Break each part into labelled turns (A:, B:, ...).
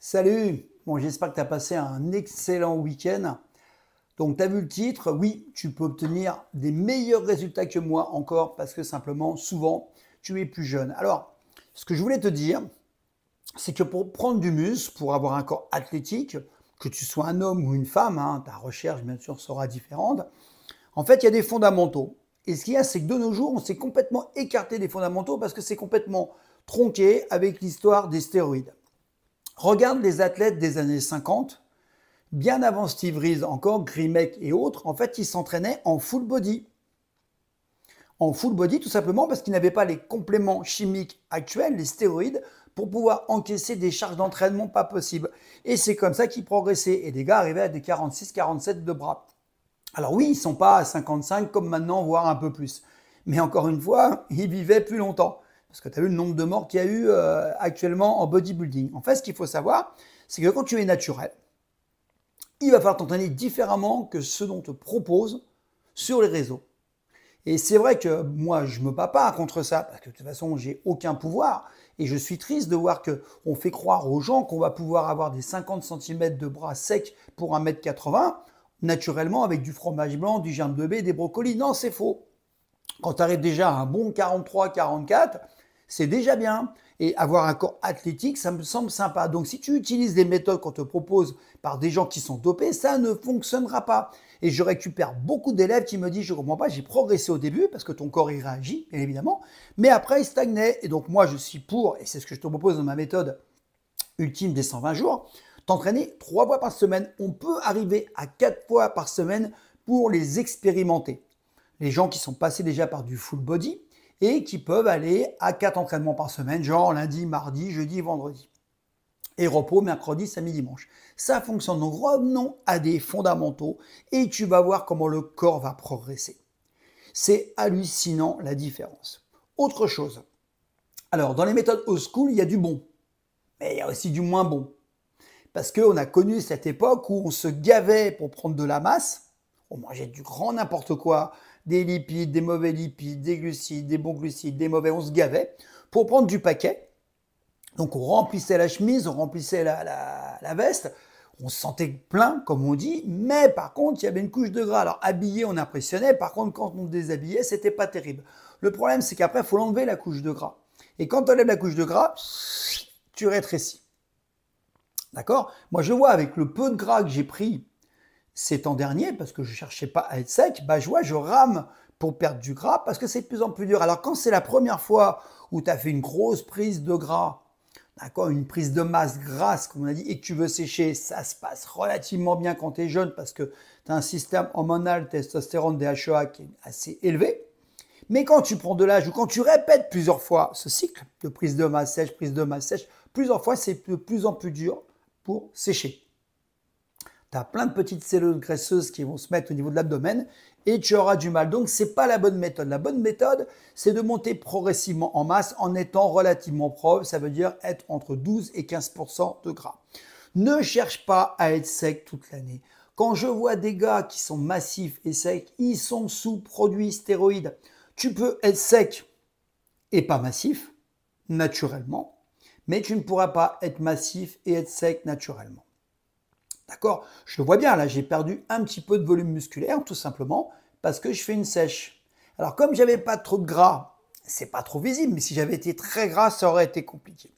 A: Salut! Bon, j'espère que tu as passé un excellent week-end. Donc, tu as vu le titre, oui, tu peux obtenir des meilleurs résultats que moi encore parce que simplement, souvent, tu es plus jeune. Alors, ce que je voulais te dire, c'est que pour prendre du muscle, pour avoir un corps athlétique, que tu sois un homme ou une femme, hein, ta recherche, bien sûr, sera différente. En fait, il y a des fondamentaux. Et ce qu'il y a, c'est que de nos jours, on s'est complètement écarté des fondamentaux parce que c'est complètement tronqué avec l'histoire des stéroïdes. Regarde les athlètes des années 50, bien avant Steve Reeves encore, Grimek et autres, en fait, ils s'entraînaient en full body. En full body, tout simplement parce qu'ils n'avaient pas les compléments chimiques actuels, les stéroïdes, pour pouvoir encaisser des charges d'entraînement pas possibles. Et c'est comme ça qu'ils progressaient. Et des gars arrivaient à des 46, 47 de bras. Alors oui, ils ne sont pas à 55 comme maintenant, voire un peu plus. Mais encore une fois, ils vivaient plus longtemps. Parce que tu as vu le nombre de morts qu'il y a eu actuellement en bodybuilding. En fait, ce qu'il faut savoir, c'est que quand tu es naturel, il va falloir t'entraîner différemment que ce dont on te propose sur les réseaux. Et c'est vrai que moi, je me bats pas contre ça, parce que de toute façon, j'ai aucun pouvoir. Et je suis triste de voir qu'on fait croire aux gens qu'on va pouvoir avoir des 50 cm de bras secs pour 1,80 m, naturellement, avec du fromage blanc, du germe de blé, des brocolis. Non, c'est faux. Quand tu arrives déjà à un bon 43, 44, c'est déjà bien. Et avoir un corps athlétique, ça me semble sympa. Donc si tu utilises des méthodes qu'on te propose par des gens qui sont dopés, ça ne fonctionnera pas. Et je récupère beaucoup d'élèves qui me disent, je ne comprends pas, j'ai progressé au début, parce que ton corps il réagit, bien évidemment, mais après il stagnait. Et donc moi je suis pour, et c'est ce que je te propose dans ma méthode ultime des 120 jours, t'entraîner 3 fois par semaine. On peut arriver à 4 fois par semaine pour les expérimenter. Les gens qui sont passés déjà par du full body, et qui peuvent aller à 4 entraînements par semaine, genre lundi, mardi, jeudi, vendredi. Et repos mercredi, samedi, dimanche. Ça fonctionne. Donc revenons à des fondamentaux et tu vas voir comment le corps va progresser. C'est hallucinant la différence. Autre chose. Alors, dans les méthodes old school, il y a du bon, mais il y a aussi du moins bon. Parce qu'on a connu cette époque où on se gavait pour prendre de la masse, on mangeait du grand n'importe quoi, des lipides, des mauvais lipides, des glucides, des bons glucides, des mauvais, on se gavait pour prendre du paquet. Donc on remplissait la chemise, on remplissait la veste, on se sentait plein, comme on dit, mais par contre, il y avait une couche de gras. Alors habillé, on impressionnait, par contre, quand on déshabillait, c'était pas terrible. Le problème, c'est qu'après, il faut l'enlever la couche de gras. Et quand tu enlèves la couche de gras, tu rétrécis. D'accord? Moi, je vois avec le peu de gras que j'ai pris ces temps derniers, parce que je ne cherchais pas à être sec, bah, je rame pour perdre du gras parce que c'est de plus en plus dur. Alors quand c'est la première fois où tu as fait une grosse prise de gras, d'accord, une prise de masse grasse, comme on a dit, et que tu veux sécher, ça se passe relativement bien quand tu es jeune parce que tu as un système hormonal testostérone DHEA qui est assez élevé. Mais quand tu prends de l'âge ou quand tu répètes plusieurs fois ce cycle de prise de masse sèche, plusieurs fois, c'est de plus en plus dur pour sécher. Tu as plein de petites cellules graisseuses qui vont se mettre au niveau de l'abdomen et tu auras du mal. Donc, ce n'est pas la bonne méthode. La bonne méthode, c'est de monter progressivement en masse en étant relativement propre. Ça veut dire être entre 12 et 15% de gras. Ne cherche pas à être sec toute l'année. Quand je vois des gars qui sont massifs et secs, ils sont sous produits stéroïdes. Tu peux être sec et pas massif, naturellement, mais tu ne pourras pas être massif et être sec naturellement. D'accord? Je le vois bien, là, j'ai perdu un petit peu de volume musculaire, tout simplement, parce que je fais une sèche. Alors, comme j'avais pas trop de gras, c'est pas trop visible, mais si j'avais été très gras, ça aurait été compliqué.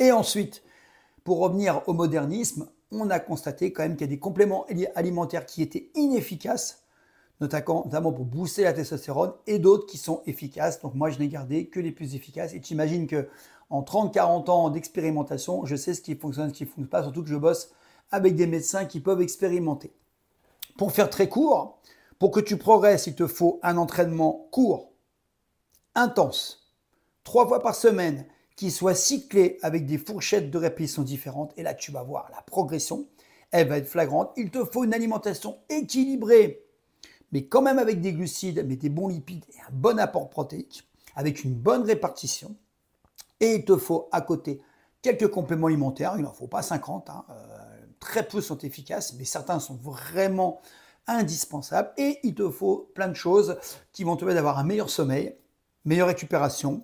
A: Et ensuite, pour revenir au modernisme, on a constaté quand même qu'il y a des compléments alimentaires qui étaient inefficaces, notamment pour booster la testostérone, et d'autres qui sont efficaces. Donc moi, je n'ai gardé que les plus efficaces. Et tu imagines qu'en 30-40 ans d'expérimentation, je sais ce qui fonctionne, ce qui ne fonctionne pas, surtout que je bosse avec des médecins qui peuvent expérimenter. Pour faire très court, pour que tu progresses, il te faut un entraînement court, intense, 3 fois par semaine, qui soit cyclé avec des fourchettes de répétition différentes. Et là, tu vas voir la progression, elle va être flagrante. Il te faut une alimentation équilibrée, mais quand même avec des glucides, mais des bons lipides et un bon apport protéique, avec une bonne répartition. Et il te faut à côté quelques compléments alimentaires, il n'en faut pas 50, hein, très peu sont efficaces, mais certains sont vraiment indispensables. Et il te faut plein de choses qui vont te permettre d'avoir un meilleur sommeil, meilleure récupération,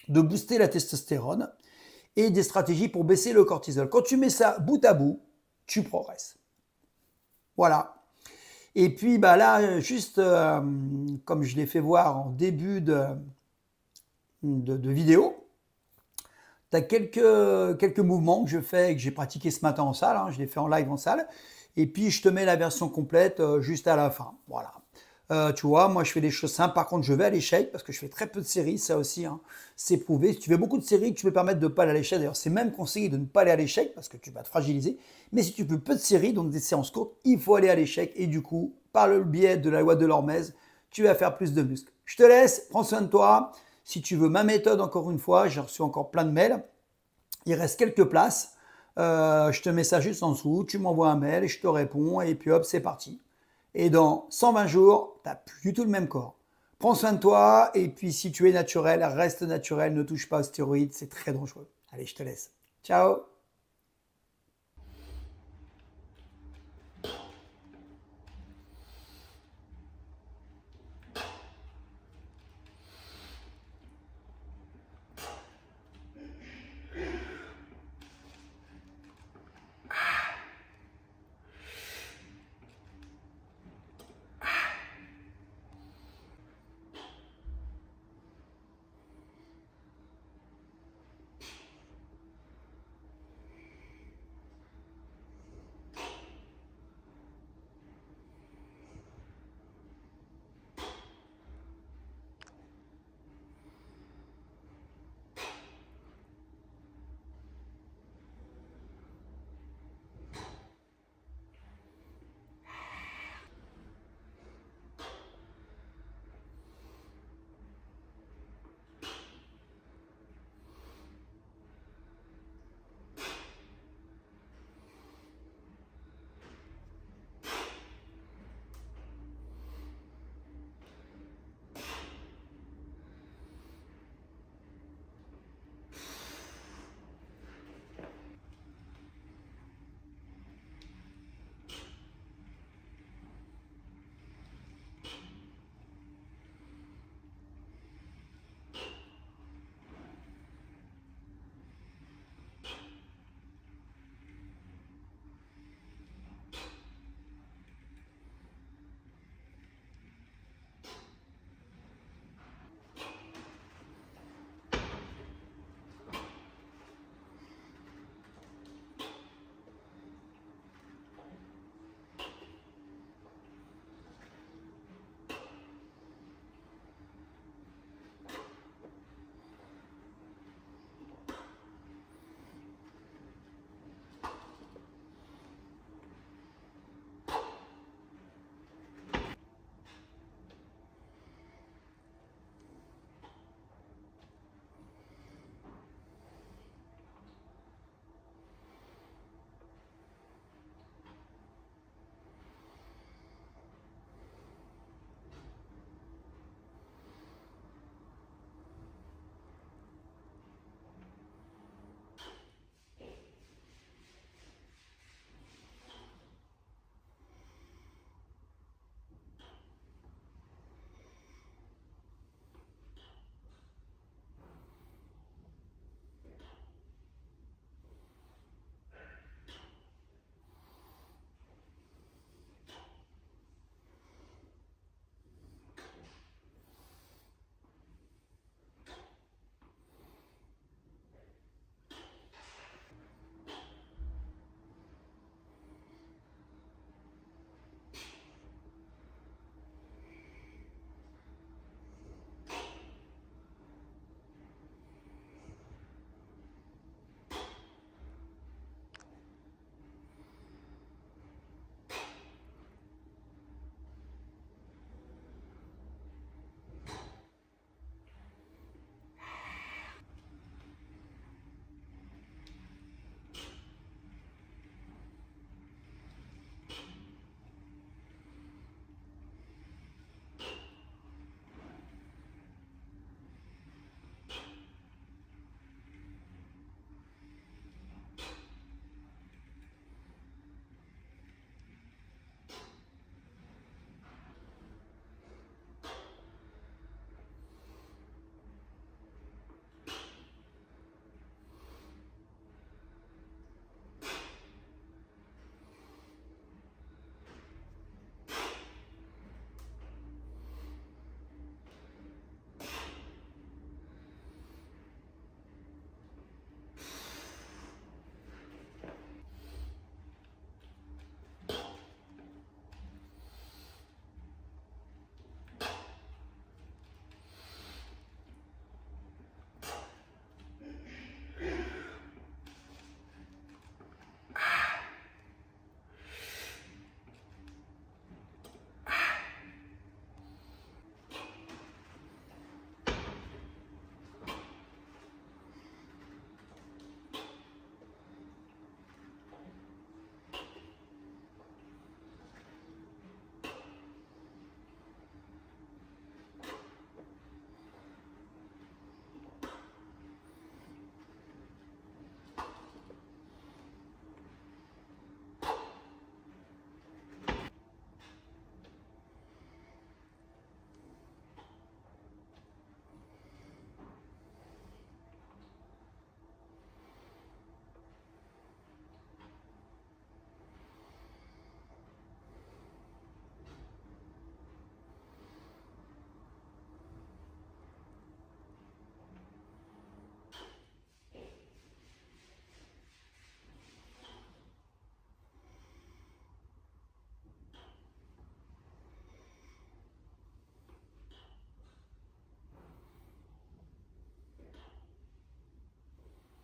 A: de booster la testostérone et des stratégies pour baisser le cortisol. Quand tu mets ça bout à bout, tu progresses. Voilà. Et puis bah là, juste comme je l'ai fait voir en début de vidéo, tu as quelques mouvements que je fais et que j'ai pratiqué ce matin en salle, hein, je l'ai fait en live en salle, et puis je te mets la version complète juste à la fin. Voilà. Tu vois, moi je fais des choses simples, par contre je vais à l'échec parce que je fais très peu de séries, ça aussi, hein, c'est prouvé. Si tu fais beaucoup de séries, tu peux permettre de ne pas aller à l'échec. D'ailleurs, c'est même conseillé de ne pas aller à l'échec parce que tu vas te fragiliser. Mais si tu fais peu de séries, donc des séances courtes, il faut aller à l'échec. Et du coup, par le biais de la loi de l'Hormèse, tu vas faire plus de muscles. Je te laisse, prends soin de toi. Si tu veux ma méthode, encore une fois, j'ai reçu encore plein de mails. Il reste quelques places. Je te mets ça juste en dessous. Tu m'envoies un mail et je te réponds. Et puis hop, c'est parti. Et dans 120 jours, tu n'as plus du tout le même corps. Prends soin de toi, et puis si tu es naturel, reste naturel, ne touche pas aux stéroïdes, c'est très dangereux. Allez, je te laisse. Ciao!